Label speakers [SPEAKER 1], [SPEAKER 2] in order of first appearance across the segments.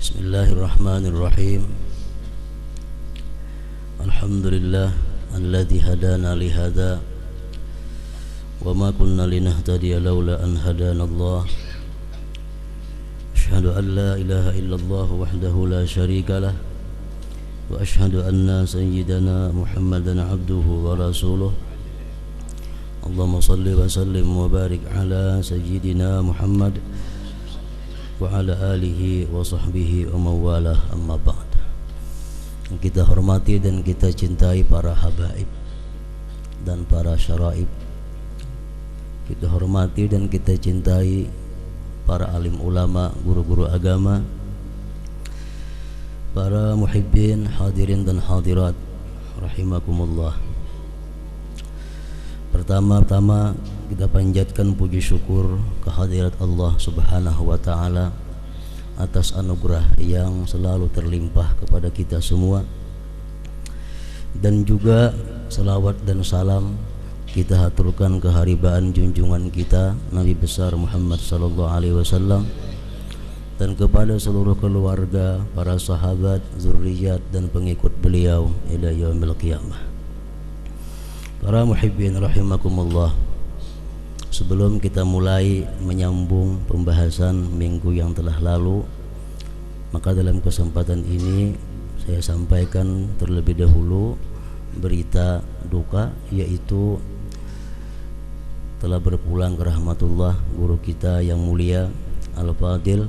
[SPEAKER 1] Bismillahirrahmanirrahim. Alhamdulillah alladzi hadana li hadza wa ma kunna linahtadiya laula an hadanallah. Asyhadu an la ilaha illallah wahdahu la syarika lah wa asyhadu anna sayyidana Muhammadan abduhu wa rasuluh. Allahumma salli wa sallim wa barik ala sayyidina Muhammad wa ala alihi wa sahbihi wa mawalah, amma ba'd. Kita hormati dan kita cintai para habaib dan para syaraib. Kita hormati dan kita cintai para alim ulama, guru-guru agama, para muhibbin, hadirin dan hadirat rahimakumullah. Pertama-tama kita panjatkan puji syukur kehadirat Allah Subhanahu wa ta'ala atas anugerah yang selalu terlimpah kepada kita semua, dan juga selawat dan salam kita haturkan keharibaan junjungan kita Nabi besar Muhammad sallallahu alaihi wasallam, dan kepada seluruh keluarga, para sahabat, zurriyat dan pengikut beliau ila yaumil qiyamah. Para muhibbin rahimakumullah, sebelum kita mulai menyambung pembahasan minggu yang telah lalu, maka dalam kesempatan ini saya sampaikan terlebih dahulu berita duka, yaitu telah berpulang ke rahmatullah guru kita yang mulia Al-Fadil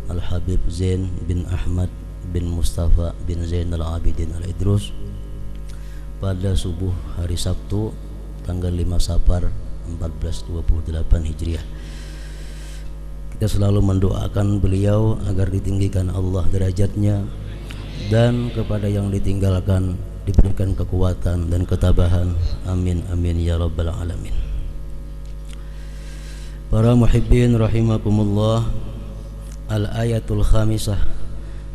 [SPEAKER 1] Al-Habib Zain bin Ahmad bin Mustafa bin Zainal Abidin Al-Idrus pada subuh hari Sabtu tanggal 5 Safar 1428 Hijriah. Kita selalu mendoakan beliau agar ditinggikan Allah derajatnya, dan kepada yang ditinggalkan diberikan kekuatan dan ketabahan. Amin amin ya rabbal alamin. Para muhibbin rahimakumullah, al-ayatul khamisah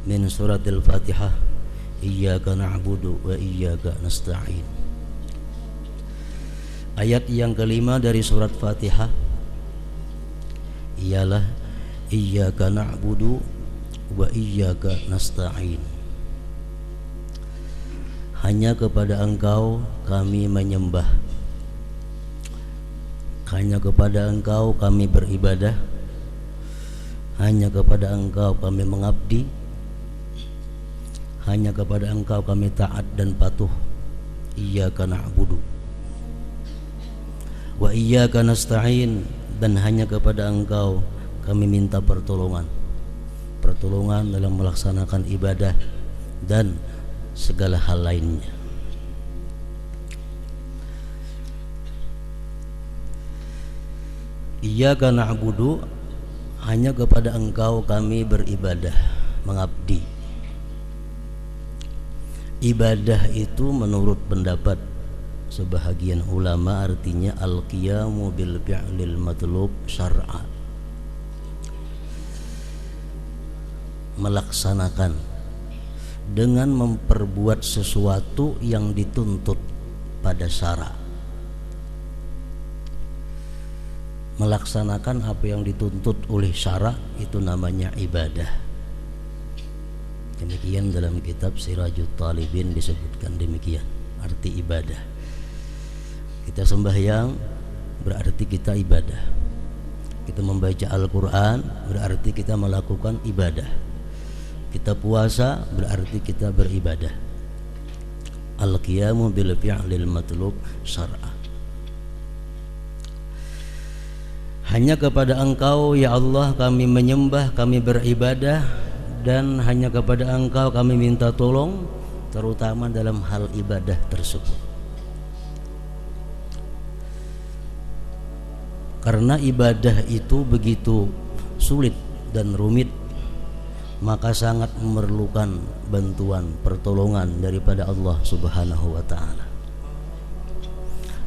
[SPEAKER 1] min suratil Fatihah, iyyaka na'budu wa iyyaka nasta'in. Ayat yang kelima dari surat Fatihah ialah iyyaka na'budu wa iyyaka nasta'in. Hanya kepada Engkau kami menyembah, hanya kepada Engkau kami beribadah, hanya kepada Engkau kami mengabdi, hanya kepada Engkau kami taat dan patuh. Iyyaka na'budu wa iyyaka nasta'in, dan hanya kepada Engkau kami minta pertolongan dalam melaksanakan ibadah dan segala hal lainnya. Iyyaka na'budu, hanya kepada Engkau kami beribadah, mengabdi. Ibadah itu menurut pendapat sebahagian ulama artinya al-qiyamu bil fi'lil matlub syar'a, melaksanakan dengan memperbuat sesuatu yang dituntut pada syara. Melaksanakan apa yang dituntut oleh syara itu namanya ibadah. Demikian dalam kitab Sirajut Talibin disebutkan demikian arti ibadah. Kita sembahyang berarti kita ibadah. Kita membaca Al-Quran berarti kita melakukan ibadah. Kita puasa berarti kita beribadah. Al-qiyamu bil fi'lil matlub syar'a. Hanya kepada Engkau ya Allah kami menyembah, kami beribadah, dan hanya kepada Engkau kami minta tolong, terutama dalam hal ibadah tersebut. Karena ibadah itu begitu sulit dan rumit, maka sangat memerlukan bantuan, pertolongan daripada Allah Subhanahu wa ta'ala.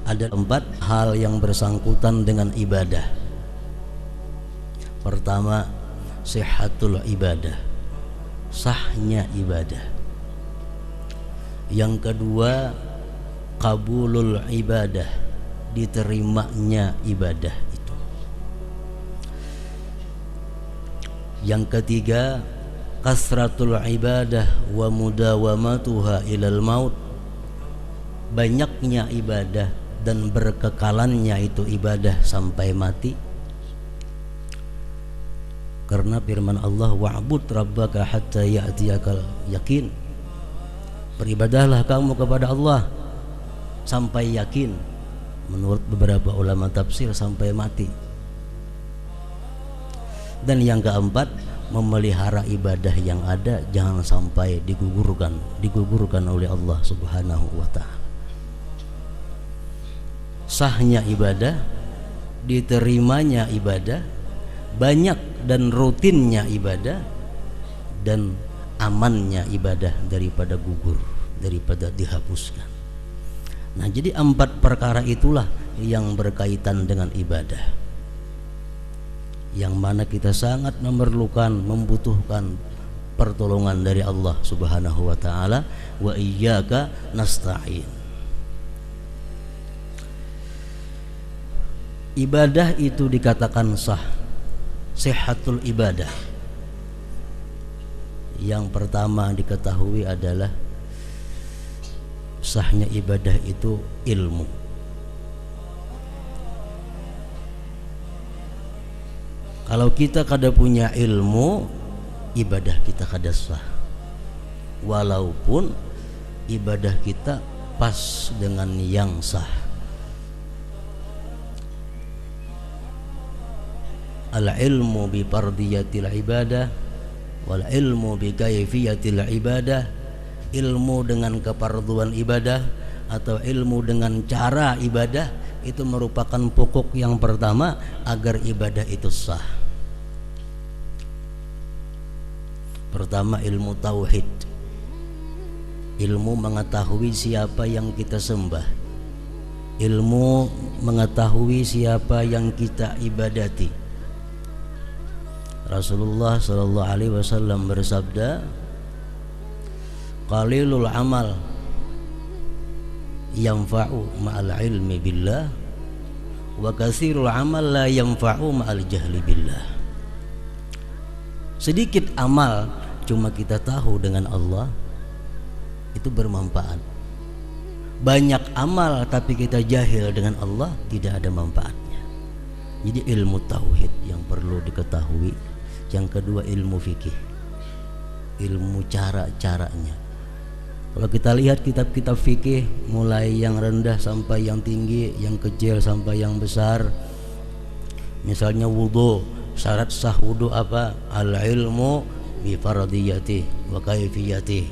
[SPEAKER 1] Ada 4 hal yang bersangkutan dengan ibadah. Pertama, sihhatul ibadah, sahnya ibadah. Yang kedua, qabulul ibadah, diterimanya ibadah itu. Yang ketiga, kasratul ibadah wa mudawamatuha ilal maut, banyaknya ibadah dan berkekalannya itu ibadah sampai mati. Karena firman Allah, wa'bud rabbaka hatta ya'tiyakal yakin, beribadahlah kamu kepada Allah sampai yakin, menurut beberapa ulama tafsir sampai mati. Dan yang keempat, memelihara ibadah yang ada jangan sampai digugurkan oleh Allah Subhanahu wa ta'ala. Sahnya ibadah, diterimanya ibadah, banyak dan rutinnya ibadah, dan amannya ibadah daripada gugur, daripada dihapuskan. Nah, jadi 4 perkara itulah yang berkaitan dengan ibadah, yang mana kita sangat memerlukan, membutuhkan pertolongan dari Allah Subhanahu wa ta'ala. Wa iyyaka nasta'in. Ibadah itu dikatakan sah, sihhatul ibadah. Yang pertama diketahui adalah sahnya ibadah itu ilmu. Kalau kita kada punya ilmu, ibadah kita kada sah, walaupun ibadah kita pas dengan yang sah. Al-ilmu bi fardiyatil ibadah wal ilmu bi kaifiyatil ibadah. Ilmu dengan keparduan ibadah atau ilmu dengan cara ibadah itu merupakan pokok yang pertama agar ibadah itu sah. Pertama, ilmu tauhid, ilmu mengetahui siapa yang kita sembah, ilmu mengetahui siapa yang kita ibadati. Rasulullah sallallahu alaihi wasallam bersabda, qalilul amal yanfa'u ma'al ilmi billah wa katsirul amal la yanfa'u ma'al jahli billah. Sedikit amal cuma kita tahu dengan Allah itu bermanfaat. Banyak amal tapi kita jahil dengan Allah tidak ada manfaatnya. Jadi ilmu tauhid yang perlu diketahui. Yang kedua, ilmu fikih, ilmu cara-caranya. Kalau kita lihat kitab-kitab fikih, mulai yang rendah sampai yang tinggi, yang kecil sampai yang besar. Misalnya wudu, syarat sah wudu apa? Al-ilmu bi fardiyati wa kaifiyati.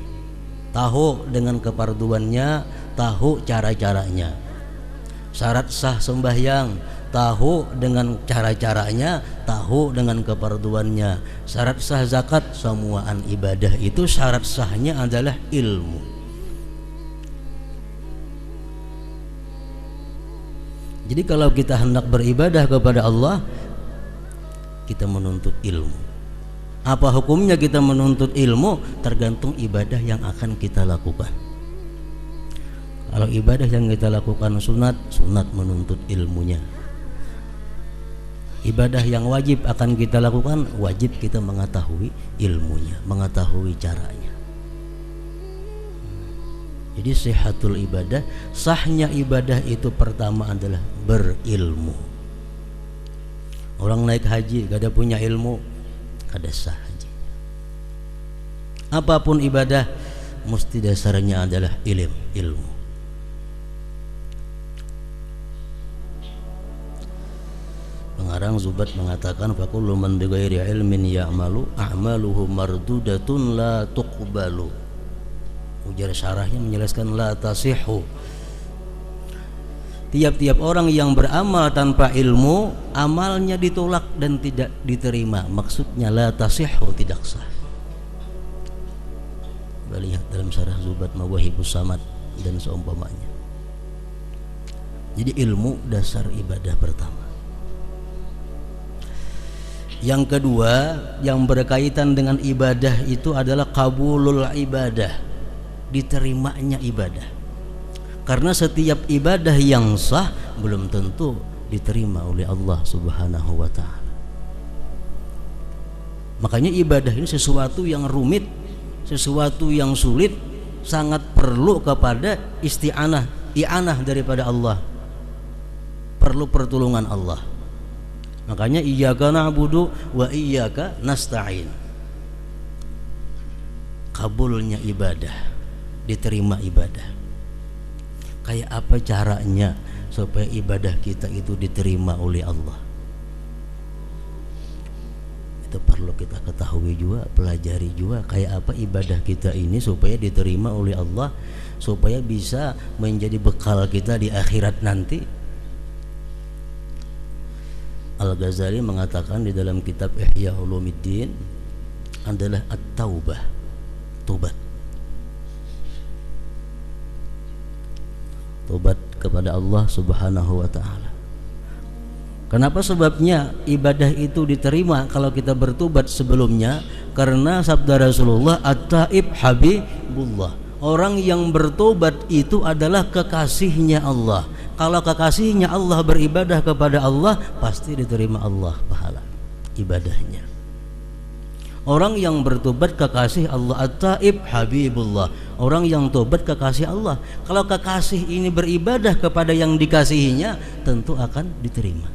[SPEAKER 1] Tahu dengan keparduannya, tahu cara-caranya. Syarat sah sembahyang, tahu dengan cara-caranya, tahu dengan keparduannya. Syarat sah zakat, semuaan ibadah itu syarat sahnya adalah ilmu. Jadi kalau kita hendak beribadah kepada Allah, kita menuntut ilmu. Apa hukumnya kita menuntut ilmu? Tergantung ibadah yang akan kita lakukan. Kalau ibadah yang kita lakukan sunat, sunat menuntut ilmunya. Ibadah yang wajib akan kita lakukan, wajib kita mengetahui ilmunya, mengetahui caranya. Jadi sihhatul ibadah, sahnya ibadah itu pertama adalah berilmu. Orang naik haji kada punya ilmu, kada sah haji. Apapun ibadah mesti dasarnya adalah ilmu. Pengarang Zubat mengatakan, fakullu man bighairi ilmin ya'malu a'maluhu mardudatun la tuqbalu. Ujar syarahnya menjelaskan la tasihhu. Tiap-tiap orang yang beramal tanpa ilmu, amalnya ditolak dan tidak diterima. Maksudnya la tasihhu, tidak sah. Lihat dalam syarah Zubat Mawahibus Samad dan seumpamanya. Jadi ilmu dasar ibadah pertama. Yang kedua yang berkaitan dengan ibadah itu adalah qabulul ibadah, diterimanya ibadah. Karena setiap ibadah yang sah belum tentu diterima oleh Allah Subhanahu wa ta'ala. Makanya ibadah ini sesuatu yang rumit, sesuatu yang sulit, sangat perlu kepada isti'anah, i'anah daripada Allah, perlu pertolongan Allah. Makanya iyyaka na'budu wa iyyaka nasta'in. Kabulnya ibadah, diterima ibadah. Kayak apa caranya supaya ibadah kita itu diterima oleh Allah? Itu perlu kita ketahui juga, pelajari juga kayak apa ibadah kita ini supaya diterima oleh Allah, supaya bisa menjadi bekal kita di akhirat nanti. Al-Ghazali mengatakan di dalam kitab Ihya Ulumuddin adalah at-taubah, tobat. Tobat kepada Allah Subhanahu wa taala. Kenapa sebabnya ibadah itu diterima kalau kita bertobat sebelumnya? Karena sabda Rasulullah, at-taib habibullah. Orang yang bertobat itu adalah kekasihnya Allah. Kalau kekasihnya Allah beribadah kepada Allah, pasti diterima Allah pahala ibadahnya. Orang yang bertobat kekasih Allah, at-taib habibullah. Orang yang tobat kekasih Allah. Kalau kekasih ini beribadah kepada yang dikasihinya, tentu akan diterima.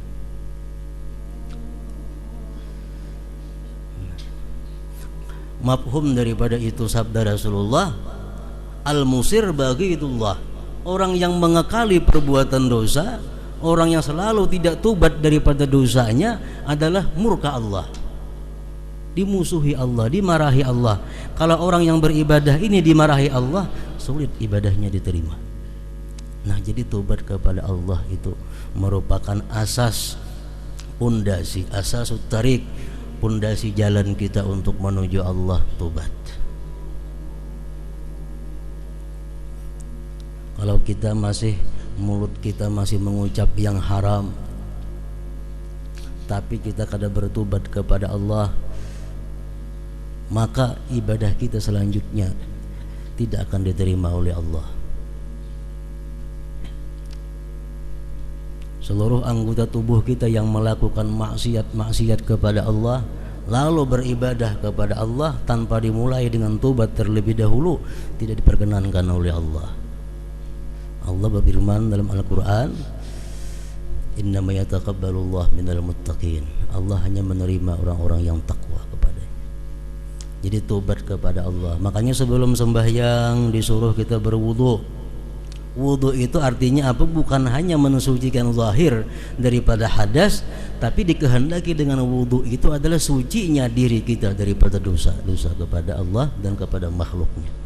[SPEAKER 1] Mafhum daripada itu sabda Rasulullah, al-musir baghidullah. Orang yang mengekali perbuatan dosa, orang yang selalu tidak tobat daripada dosanya adalah murka Allah, dimusuhi Allah, dimarahi Allah. Kalau orang yang beribadah ini dimarahi Allah, sulit ibadahnya diterima. Nah, jadi tobat kepada Allah itu merupakan asas, pondasi, asasut tarik, pondasi jalan kita untuk menuju Allah, tobat. Kalau kita masih, mulut kita masih mengucap yang haram, tapi kita kada bertobat kepada Allah, maka ibadah kita selanjutnya tidak akan diterima oleh Allah. Seluruh anggota tubuh kita yang melakukan maksiat kepada Allah, lalu beribadah kepada Allah tanpa dimulai dengan tobat terlebih dahulu, tidak diperkenankan oleh Allah. Allah berfirman dalam Al-Quran, innama yataqabbalullah minal muttaqin. Allah hanya menerima orang-orang yang takwa kepadanya. Jadi tobat kepada Allah. Makanya sebelum sembahyang disuruh kita berwudu. Wudu itu artinya apa? Bukan hanya mensucikan zahir daripada hadas, tapi dikehendaki dengan wudu itu adalah sucinya diri kita daripada dosa-dosa kepada Allah dan kepada makhluknya.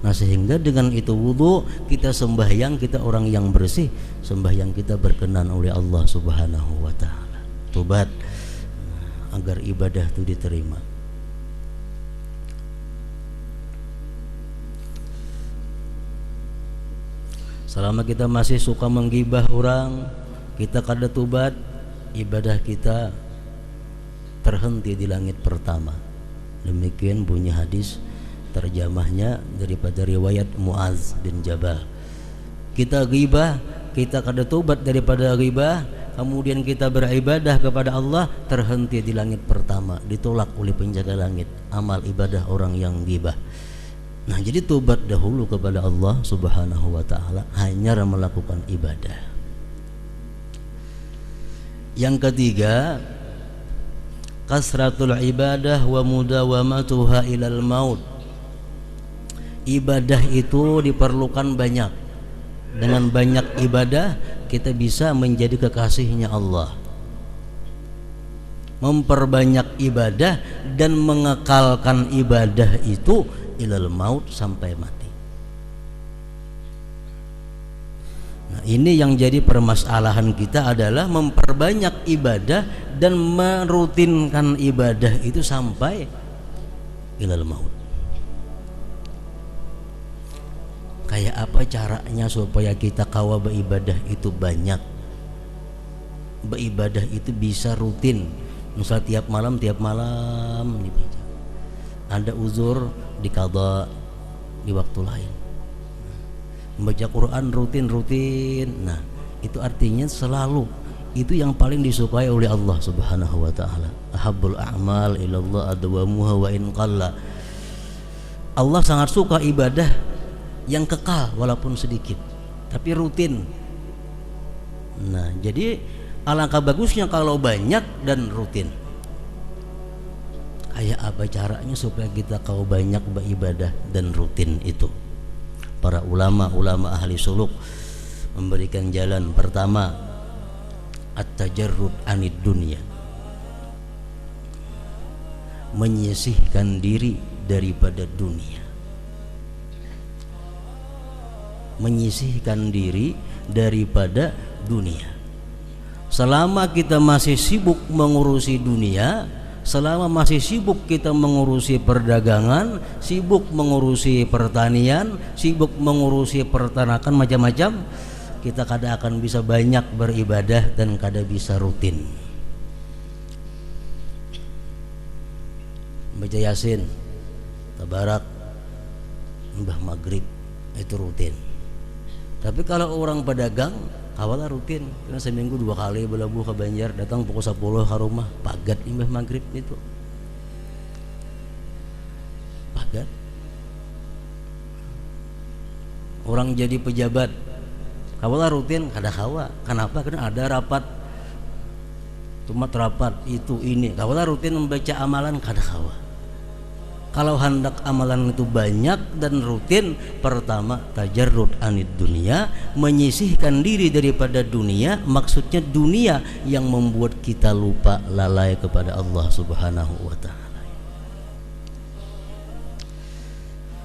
[SPEAKER 1] Nah, sehingga dengan itu wudu kita sembahyang, kita orang yang bersih, sembahyang kita berkenan oleh Allah Subhanahu wa taala. Tobat agar ibadah itu diterima. Selama kita masih suka menggibah orang, kita kada tobat, ibadah kita terhenti di langit pertama. Demikian bunyi hadis terjemahnya daripada riwayat Muaz bin Jabal. Kita ghibah, kita kada tobat daripada ghibah, kemudian kita beribadah kepada Allah, terhenti di langit pertama, ditolak oleh penjaga langit amal ibadah orang yang ghibah. Nah, jadi tobat dahulu kepada Allah Subhanahu wa taala, hanya melakukan ibadah. Yang ketiga, kasratul ibadah wa mudawamatuha ilal maut. Ibadah itu diperlukan banyak. Dengan banyak ibadah kita bisa menjadi kekasihnya Allah. Memperbanyak ibadah dan mengekalkan ibadah itu ilal maut, sampai mati. Nah, ini yang jadi permasalahan kita adalah memperbanyak ibadah dan merutinkan ibadah itu sampai ilal maut. Kayak apa caranya supaya kita kawa beribadah itu banyak, beribadah itu bisa rutin, misal tiap malam dibaca. Ada uzur diqadha di waktu lain. Membaca Quran rutin. Nah, itu artinya selalu itu yang paling disukai oleh Allah Subhanahu wa taala. Ahabbul a'mal ilallah adwamuha wa in qalla. Allah sangat suka ibadah yang kekal walaupun sedikit, tapi rutin. Nah, jadi alangkah bagusnya kalau banyak dan rutin. Kayak apa caranya supaya kita kau banyak beribadah dan rutin itu? Para ulama ahli suluk memberikan jalan. Pertama, at-tajarrud anid dunya, menyisihkan diri daripada dunia. Menyisihkan diri daripada dunia. Selama kita masih sibuk mengurusi dunia, selama masih sibuk kita mengurusi perdagangan, sibuk mengurusi pertanian, sibuk mengurusi peternakan macam-macam, kita kadang akan bisa banyak beribadah dan kadang bisa rutin. Baca Yasin, Tabarak, Mbah Maghrib itu rutin. Tapi kalau orang pedagang awalnya rutin, karena seminggu 2 kali belabuh ke Banjar, datang pukul 10 ke rumah, pagat Mbah Maghrib itu. Pagat. Orang jadi pejabat awalnya rutin, kada kawa. Kenapa? Karena ada rapat, cuma rapat itu ini. Awalnya rutin membaca amalan, kada kawa. Kalau hendak amalan itu banyak dan rutin, pertama tajarrud anid dunia, menyisihkan diri daripada dunia. Maksudnya dunia yang membuat kita lupa, lalai kepada Allah Subhanahu wa taala.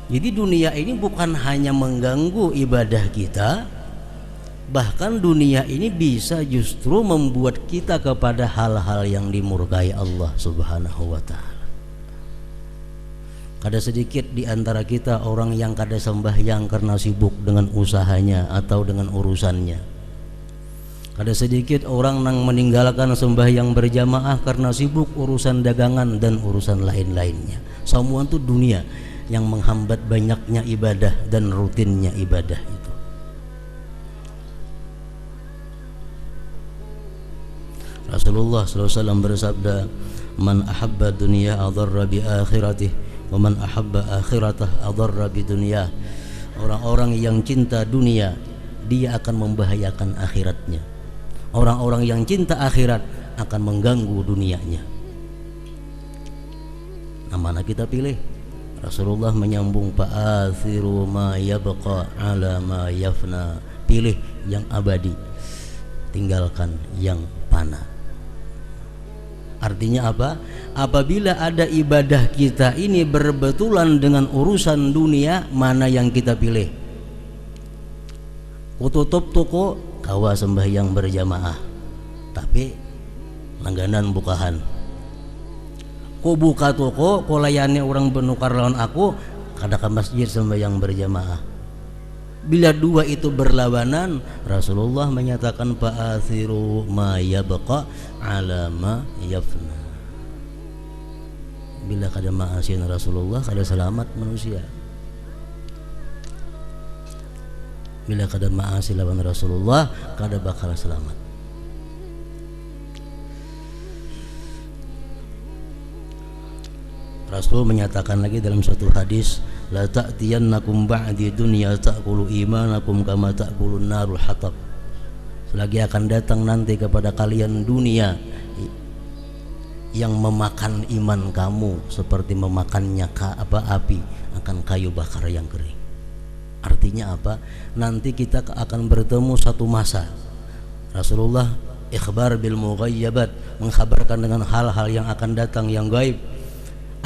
[SPEAKER 1] Jadi dunia ini bukan hanya mengganggu ibadah kita, bahkan dunia ini bisa justru membuat kita kepada hal-hal yang dimurkai Allah Subhanahu wa taala. Ada sedikit di antara kita orang yang kada sembahyang karena sibuk dengan usahanya atau dengan urusannya. Ada sedikit orang yang meninggalkan sembahyang berjamaah karena sibuk urusan dagangan dan urusan lain-lainnya. Semua itu dunia yang menghambat banyaknya ibadah dan rutinnya ibadah itu. Rasulullah SAW bersabda, "Man ahabba dunya adarra bi akhiratihi, wa man ahabba akhiratah adarra bi dunyah." Orang-orang yang cinta dunia, dia akan membahayakan akhiratnya. Orang-orang yang cinta akhirat akan mengganggu dunianya. Nah, mana kita pilih? Rasulullah menyambung, fa'athiru ma yabqa ala ma yafna. Pilih yang abadi, tinggalkan yang fana. Artinya apa? Apabila ada ibadah kita ini berbetulan dengan urusan dunia, mana yang kita pilih? Ku tutup toko, kawa sembahyang berjamaah, tapi langganan bukahan. Ku buka toko, ku layani orang benukar lawan aku, kada ke masjid sembahyang berjamaah. Bila dua itu berlawanan, Rasulullah menyatakan fa'athiru ma yabqa ala ma yafna. Bila kada ma'asin Rasulullah, kada selamat manusia. Bila kada ma'asi lawan Rasulullah, kada bakal selamat. Rasul menyatakan lagi dalam satu hadis, la ta'tiyannakum ba'di dunya ta'kulu imanakum kama ta'kulun narul hatab. Selagi akan datang nanti kepada kalian dunia yang memakan iman kamu seperti memakannya api akan kayu bakar yang kering. Artinya apa? Nanti kita akan bertemu satu masa. Rasulullah ikhbar bil mughayyabat, mengkhabarkan dengan hal-hal yang akan datang yang gaib.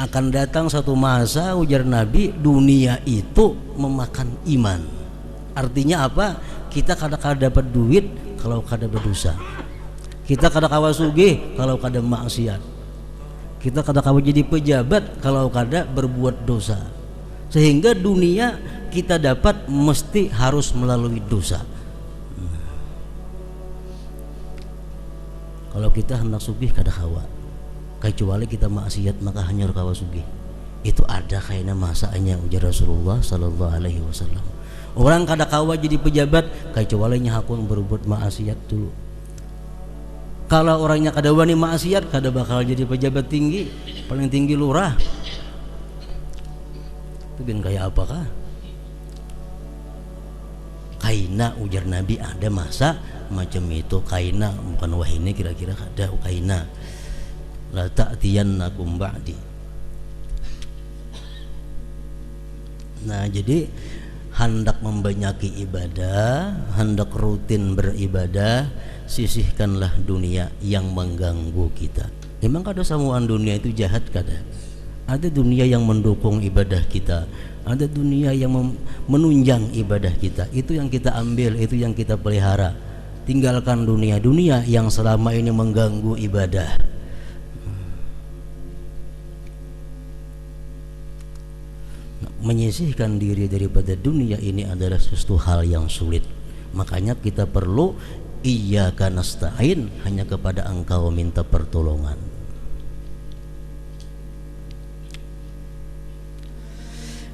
[SPEAKER 1] Akan datang satu masa, ujar Nabi, dunia itu memakan iman. Artinya apa? Kita kadang-kadang dapat duit kalau kada berdosa. Kita kadang-kadang sugih kalau kada maksiat. Kita kadang-kadang jadi pejabat kalau kada berbuat dosa. Sehingga dunia kita dapat mesti harus melalui dosa. Kalau kita hendak sugih kada kawa, kecuali kita maksiat maka hanya kawa sugih. Itu ada kayaknya masanya, ujar Rasulullah sallallahu alaihi wasallam. Orang kada kawa jadi pejabat kecuali nya hakun berbuat maksiat dulu. Kalau orangnya kada wani maksiat, kada bakal jadi pejabat tinggi, paling tinggi lurah. Itu bin kayak apakah? Kaina, ujar Nabi, ada masa macam itu. Kaina bukan wahini, kira-kira ada kaina. La ta'tiyannakum ba'di. Nah, jadi hendak membanyaki ibadah, hendak rutin beribadah, sisihkanlah dunia yang mengganggu kita. Memang kada samuan dunia itu jahat, kada. Ada dunia yang mendukung ibadah kita, ada dunia yang menunjang ibadah kita. Itu yang kita ambil, itu yang kita pelihara. Tinggalkan dunia-dunia yang selama ini mengganggu ibadah. Menyisihkan diri daripada dunia ini adalah sesuatu hal yang sulit. Makanya kita perlu iyyaka nasta'in, hanya kepada Engkau minta pertolongan.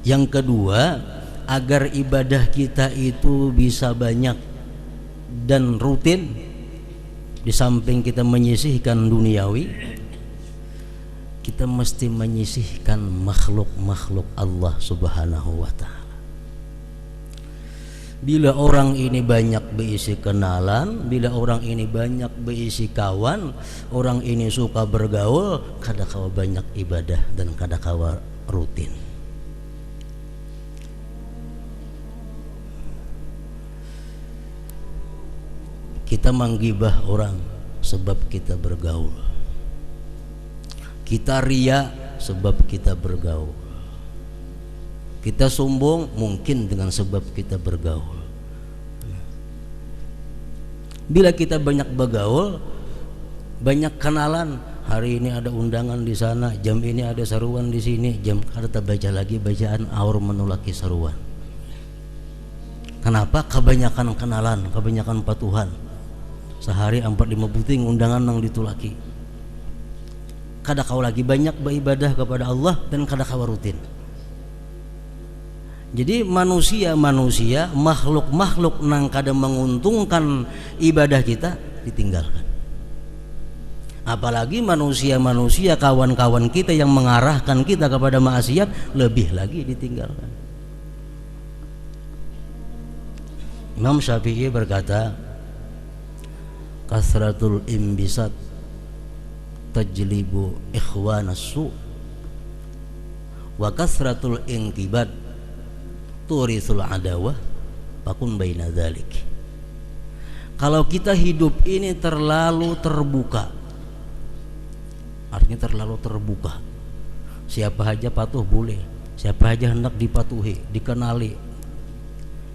[SPEAKER 1] Yang kedua, agar ibadah kita itu bisa banyak dan rutin, di samping kita menyisihkan duniawi, kita mesti menyisihkan makhluk-makhluk Allah Subhanahu wa ta'ala. Bila orang ini banyak berisi kenalan, bila orang ini banyak berisi kawan, orang ini suka bergaul, kada kawa banyak ibadah dan kada kawa rutin. Kita menggibah orang sebab kita bergaul. Kita ria sebab kita bergaul. Kita sombong mungkin dengan sebab kita bergaul. Bila kita banyak bergaul, banyak kenalan, hari ini ada undangan di sana, jam ini ada seruan di sini, jam kada baca lagi bacaan aur menulaki seruan. Kenapa? Kebanyakan kenalan, kebanyakan patuhan. Sehari 4-5 puting undangan nang ditulaki. Kada kau lagi banyak beribadah kepada Allah dan kada kau rutin. Jadi manusia, makhluk-makhluk nang kada menguntungkan ibadah kita ditinggalkan. Apalagi manusia, kawan-kawan kita yang mengarahkan kita kepada maksiat, lebih lagi ditinggalkan. Imam Syafi'i berkata, kasratul imbisat tajlibu ikhwanas su wa kasratul inqibat turisul adawah fakun baina dzalik. Kalau kita hidup ini terlalu terbuka, artinya terlalu terbuka, siapa aja patuh boleh, siapa aja hendak dipatuhi, dikenali,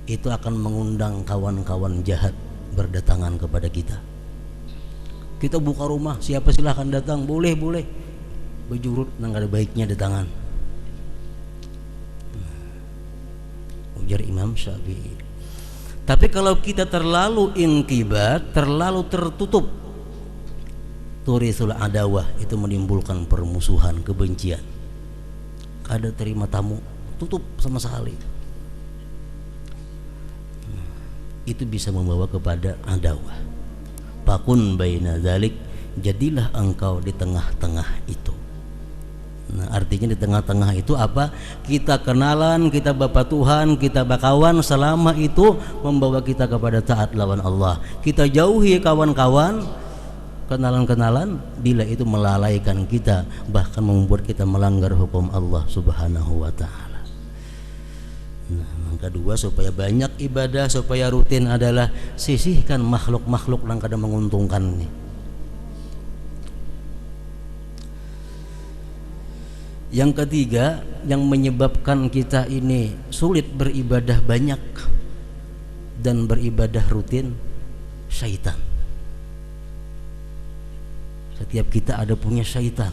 [SPEAKER 1] itu akan mengundang kawan-kawan jahat berdatangan kepada kita. Kita buka rumah, siapa silahkan datang, boleh, bejurut nang ada baiknya datangan. Ujar Imam Syafi'i. Tapi kalau kita terlalu inqibat, terlalu tertutup, turisul adawah, itu menimbulkan permusuhan, kebencian. Kada terima tamu, tutup sama sekali. Itu bisa membawa kepada adawah. Fakun baina dzalik, jadilah engkau di tengah-tengah itu. Nah, artinya di tengah-tengah itu apa? Kita kenalan, kita bapak Tuhan, kita bakawan, selama itu membawa kita kepada taat lawan Allah. Kita jauhi kawan-kawan, kenalan-kenalan, bila itu melalaikan kita, bahkan membuat kita melanggar hukum Allah Subhanahu wa ta'ala. Nah, yang kedua, supaya banyak ibadah, supaya rutin adalah sisihkan makhluk-makhluk yang kadang menguntungkan ini. Yang ketiga, yang menyebabkan kita ini sulit beribadah banyak dan beribadah rutin, syaitan. Setiap kita ada punya syaitan,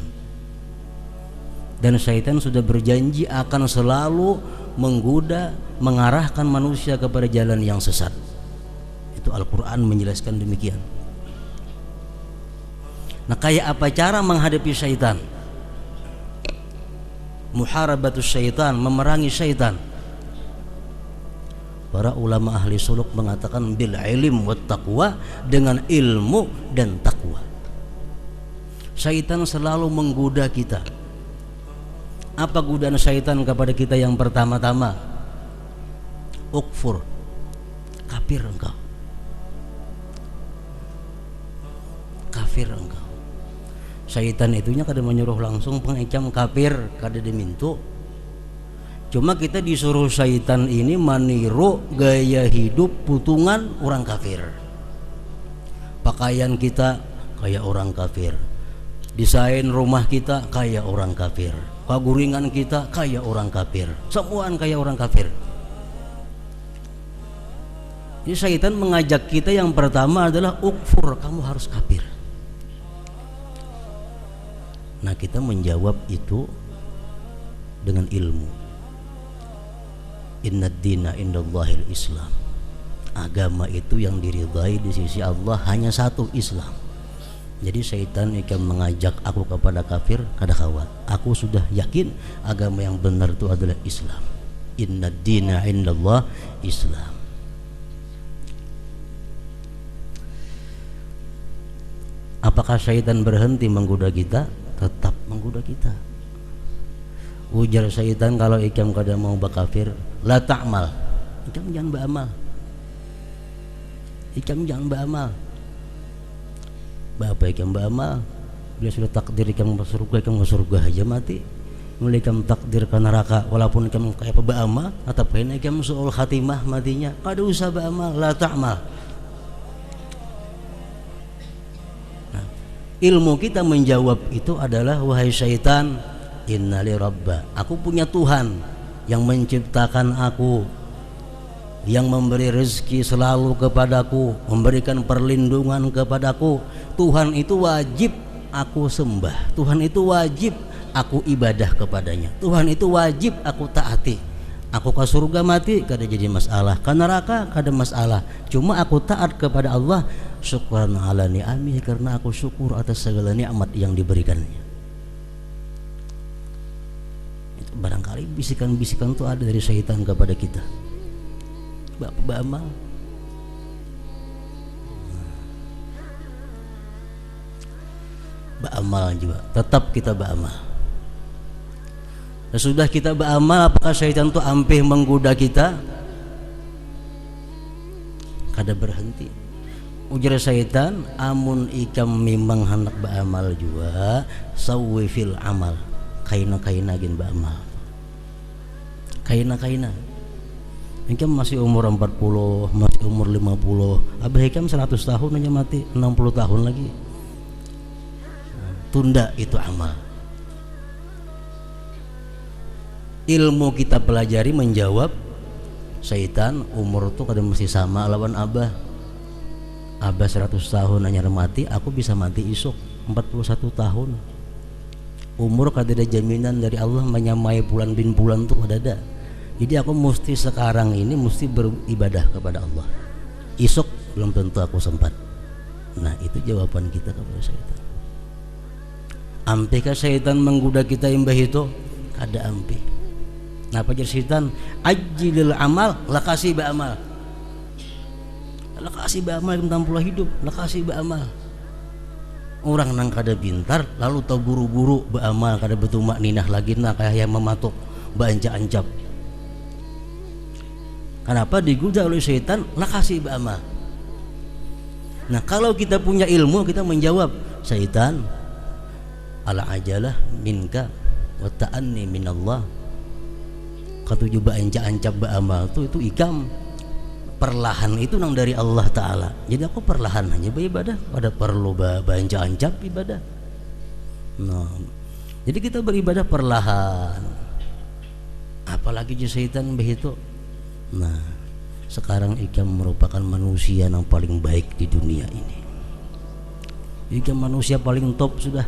[SPEAKER 1] dan syaitan sudah berjanji akan selalu menggoda, mengarahkan manusia kepada jalan yang sesat. Itu Al-Quran menjelaskan demikian. Nah, kayak apa cara menghadapi syaitan? Muharabatus syaitan, memerangi syaitan. Para ulama ahli suluk mengatakan bil ilm wat taqwa, dengan ilmu dan takwa. Syaitan selalu menggoda kita. Apa godaan syaitan kepada kita yang pertama-tama? Ukfur, kafir engkau. Kafir engkau. Syaitan itunya kada menyuruh langsung pengecam kafir, kada dimintu. Cuma kita disuruh syaitan ini meniru gaya hidup putungan orang kafir. Pakaian kita kayak orang kafir, desain rumah kita kayak orang kafir, paguringan kita kayak orang kafir, semuaan kayak orang kafir. Jadi syaitan mengajak kita yang pertama adalah ukfur, kamu harus kafir. Nah, kita menjawab itu dengan ilmu. Innad dina indallahil Islam. Agama itu yang diridhai di sisi Allah hanya satu, Islam. Jadi syaitan akan mengajak aku kepada kafir, kada khawat. Aku sudah yakin agama yang benar itu adalah Islam. Innad dina indallah Islam. Apakah syaitan berhenti menggoda kita? Tetap menggoda kita. Ujar syaitan kalau ikam kada mau bakafir, la ta'mal. Ikam jangan beramal. Ikam jangan beramal. Bapak ikam beramal, bila sudah takdir ikam masuk surga, ikam masuk surga aja mati. Mulai ikam takdir ke neraka, walaupun ikam kayak beramal, atau pengen ikam suul khatimah matinya, kada usah beramal, la ta'mal. Ilmu kita menjawab itu adalah, wahai syaitan, innali rabba, aku punya Tuhan yang menciptakan aku, yang memberi rezeki selalu kepadaku, memberikan perlindungan kepadaku. Tuhan itu wajib aku sembah, Tuhan itu wajib aku ibadah kepadanya, Tuhan itu wajib aku taati. Aku ke surga mati kada jadi masalah, ke neraka kada masalah, cuma aku taat kepada Allah. Syukran ala ni'amih, karena aku syukur atas segala nikmat yang diberikannya. Itu barangkali bisikan-bisikan itu ada dari syaitan kepada kita. Beramal. Beramal juga, tetap kita beramal. Dan sudah kita beramal, apakah syaitan itu ampih menggoda kita? Kada berhenti. Ujar syaitan, amun ikam memang hendak beramal juga, sawwi fil amal, kaina-kaina gin beramal, kaina-kaina. Ikam masih umur 40, masih umur 50, abah ikam 100 tahun aja mati, 60 tahun lagi. Tunda itu amal. Ilmu kita pelajari menjawab syaitan. Umur tuh kadang masih sama lawan abah. Abah 100 tahun hanya mati, aku bisa mati isuk 41 tahun. Umur kada ada jaminan dari Allah menyamai bulan bin bulan tuh ada. Jadi aku mesti sekarang ini mesti beribadah kepada Allah. Isuk belum tentu aku sempat. Nah, itu jawaban kita kepada syaitan. Ampikah syaitan menggoda kita imbah itu? Kada ampih. Napa jadi syaitan? Ajilil amal, lakasi beramal. Lakasi beramal tampula hidup, lakasi beramal. Orang nang kada pintar lalu tau buru-buru beramal, kada betumak ninah lagi nah kayak yang mematuk baancap-ancap. Kenapa digoda oleh syaitan? Lakasi beramal. Nah, kalau kita punya ilmu, kita menjawab, syaitan, ala ajalah minka wa ta'anni minallah. Katuju baancap-ancap beramal itu ikam. Perlahan itu nang dari Allah Ta'ala. Jadi aku perlahan hanya beribadah, pada perlu baancap-ancap ibadah. Nah, jadi kita beribadah perlahan. Apalagi syaitan begitu. Nah, sekarang ikam merupakan manusia yang paling baik di dunia ini. Ikam manusia paling top sudah.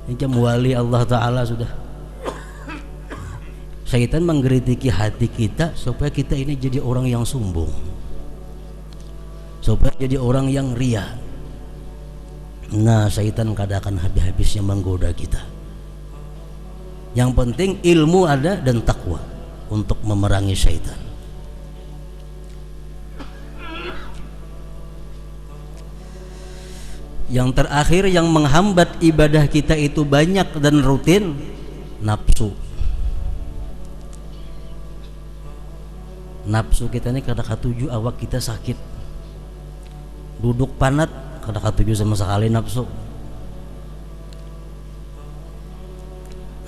[SPEAKER 1] Ikam wali Allah Ta'ala sudah. Syaitan mengkritiki hati kita supaya kita ini jadi orang yang sombong, supaya jadi orang yang ria. Nah, syaitan kadang akan habis-habisnya menggoda kita. Yang penting ilmu ada dan takwa untuk memerangi syaitan. Yang terakhir yang menghambat ibadah kita itu banyak dan rutin, nafsu. Nafsu kita ini kadang katuju awak kita sakit, duduk panat kadang katuju sama sekali nafsu.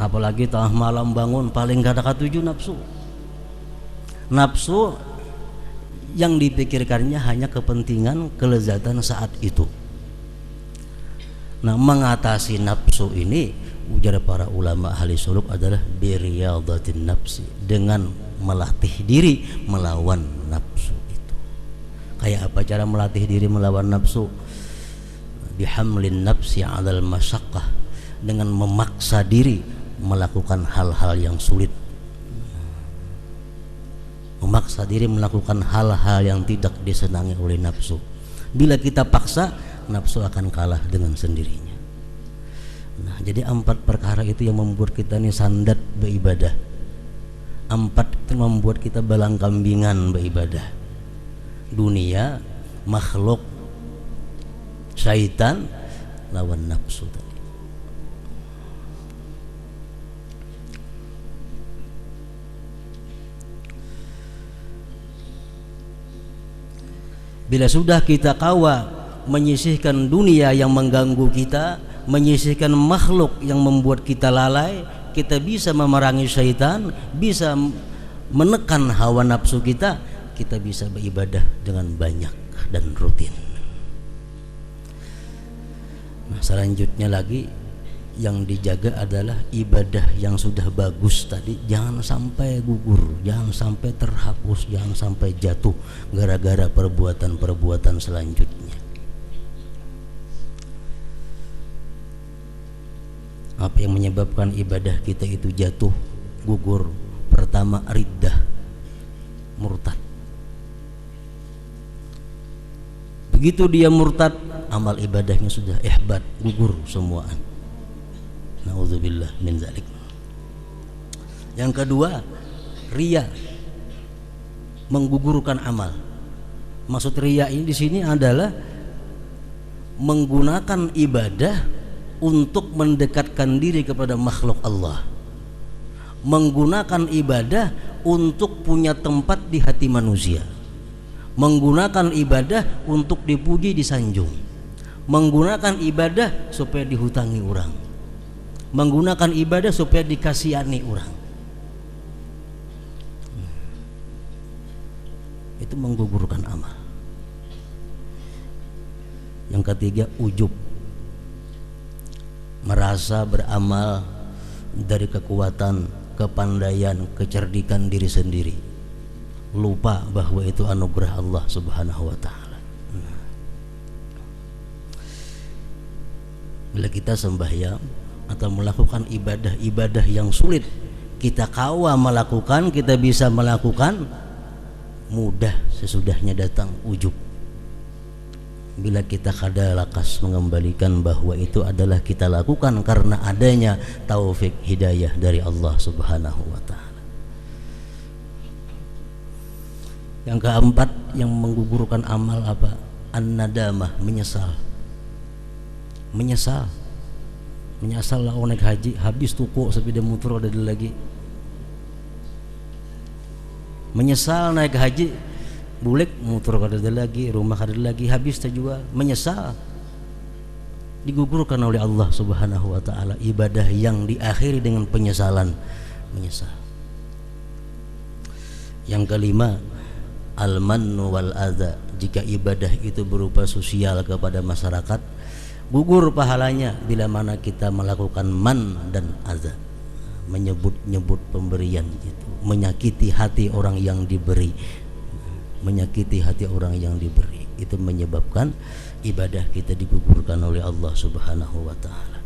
[SPEAKER 1] Apalagi tengah malam bangun paling kadang katuju nafsu. Nafsu yang dipikirkannya hanya kepentingan kelezatan saat itu. Nah, mengatasi nafsu ini ujar para ulama ahli suluk adalah biriyadatin nafsi, dengan melatih diri melawan nafsu itu. Kayak apa cara melatih diri melawan nafsu? Bihamlin nafsi 'alal masyaqqah, dengan memaksa diri melakukan hal-hal yang sulit. Memaksa diri melakukan hal-hal yang tidak disenangi oleh nafsu. Bila kita paksa, nafsu akan kalah dengan sendirinya. Nah, jadi 4 perkara itu yang membuat kita ini sandat beribadah. 4 itu membuat kita balang kambingan beribadah. Dunia, makhluk, syaitan, lawan nafsu tadi. Bila sudah kita kawa menyisihkan dunia yang mengganggu kita, menyisihkan makhluk yang membuat kita lalai, kita bisa memerangi syaitan, bisa menekan hawa nafsu kita, kita bisa beribadah dengan banyak dan rutin. Nah, selanjutnya lagi yang dijaga adalah ibadah yang sudah bagus tadi, jangan sampai gugur, jangan sampai terhapus, jangan sampai jatuh gara-gara perbuatan-perbuatan selanjutnya. Apa yang menyebabkan ibadah kita itu jatuh, gugur? Pertama, riddah, murtad. Begitu dia murtad, amal ibadahnya sudah ihbat, gugur semuaan. Na'udzubillah min zalik. Yang kedua, riya, menggugurkan amal. Maksud riya ini di sini adalah menggunakan ibadah untuk mendekatkan diri kepada makhluk Allah, menggunakan ibadah untuk punya tempat di hati manusia, menggunakan ibadah untuk dipuji disanjung, menggunakan ibadah supaya dihutangi orang, menggunakan ibadah supaya dikasihani orang. Itu menggugurkan amal. Yang ketiga, ujub, merasa beramal dari kekuatan, kepandaian, kecerdikan diri sendiri, lupa bahwa itu anugerah Allah Subhanahu wa ta'ala. Bila kita sembahyang atau melakukan ibadah-ibadah yang sulit, kita kawa melakukan, kita bisa melakukan, mudah sesudahnya datang ujub. Bila kita kadalakas mengembalikan bahwa itu adalah kita lakukan karena adanya taufik hidayah dari Allah Subhanahu wa ta'ala. Yang keempat yang menggugurkan amal apa? An-nadamah, menyesal. Menyesal lah naik haji, habis tuku sepeda motor ada lagi. Menyesal naik haji, bulik motor kada lagi, rumah kada lagi, habis terjual. Menyesal, digugurkan oleh Allah Subhanahu wa ta'ala ibadah yang diakhiri dengan penyesalan. Menyesal. Yang kelima, al-mannu wal adza, jika ibadah itu berupa sosial kepada masyarakat, gugur pahalanya bila mana kita melakukan man dan adza, menyebut-nyebut pemberian itu, menyakiti hati orang yang diberi, menyakiti hati orang yang diberi, itu menyebabkan ibadah kita digugurkan oleh Allah Subhanahu wa ta'ala.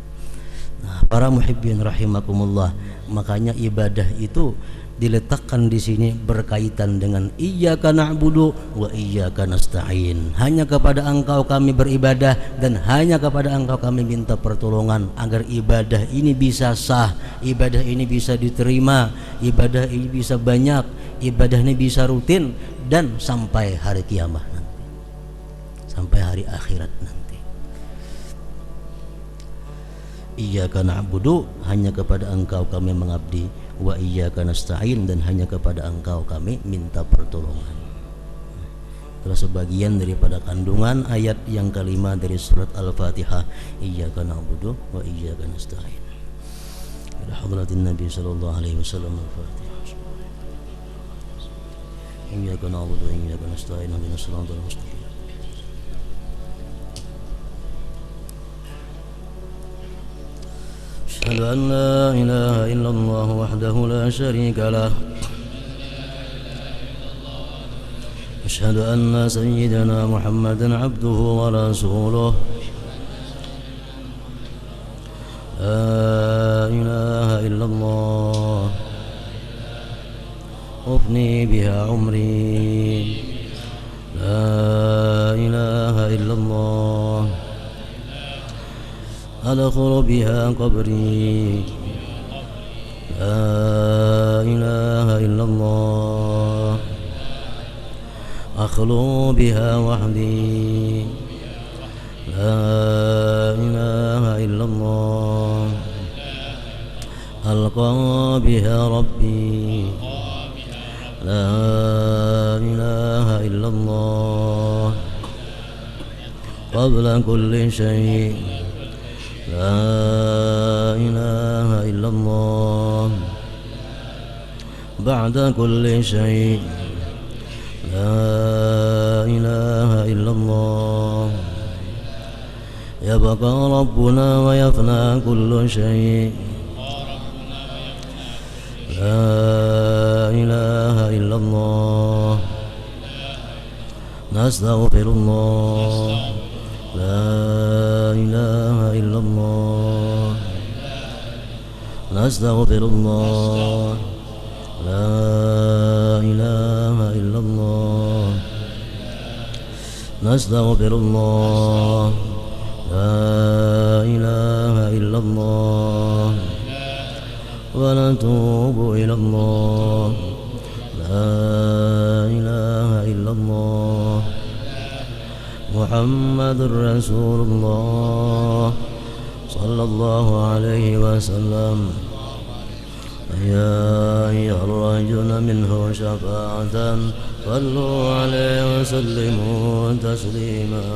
[SPEAKER 1] Nah, para muhibbin rahimakumullah, makanya ibadah itu diletakkan di sini berkaitan dengan iyyaka na'budu wa iyyaka nasta'in. Hanya kepada Engkau kami beribadah dan hanya kepada Engkau kami minta pertolongan agar ibadah ini bisa sah, ibadah ini bisa diterima, ibadah ini bisa banyak, ibadah ini bisa rutin dan sampai hari kiamat nanti, sampai hari akhirat nanti. Iyyaka na'budu, hanya kepada Engkau kami mengabdi, wa iyyaka nasta'in, dan hanya kepada Engkau kami minta pertolongan. Itulah sebagian daripada kandungan ayat yang kelima dari surat Al-Fatihah. Iyyaka na'budu wa iyyaka nasta'in. Ila hadratin Nabi sallallahu alaihi wasallam. Al-Fatihah. Iyyaka na'budu wa iyyaka nasta'in. Ihdinas siratal mustaqim. أشهد أن لا إله إلا الله وحده لا شريك له أشهد أن سيدنا محمدا عبده ورسوله لا إله إلا الله أفني بها عمري لا إله إلا الله أدخل بها قبري لا إله إلا الله أخلو بها وحدي لا إله إلا الله ألقى بها ربي لا إله إلا الله قبل كل شيء لا إله إلا الله بعد كل شيء لا إله إلا الله يبقى ربنا ويفنى كل شيء لا إله إلا الله نستغفر الله لا إله إلا الله نستغفر الله لا إله إلا الله نستغفر الله لا إله إلا الله ونتوب إلى الله لا إله إلا الله محمد رسول الله صلى الله عليه وسلم يا أيها الرجل منه شفاعة صلوا عليه وسلموا تسليما.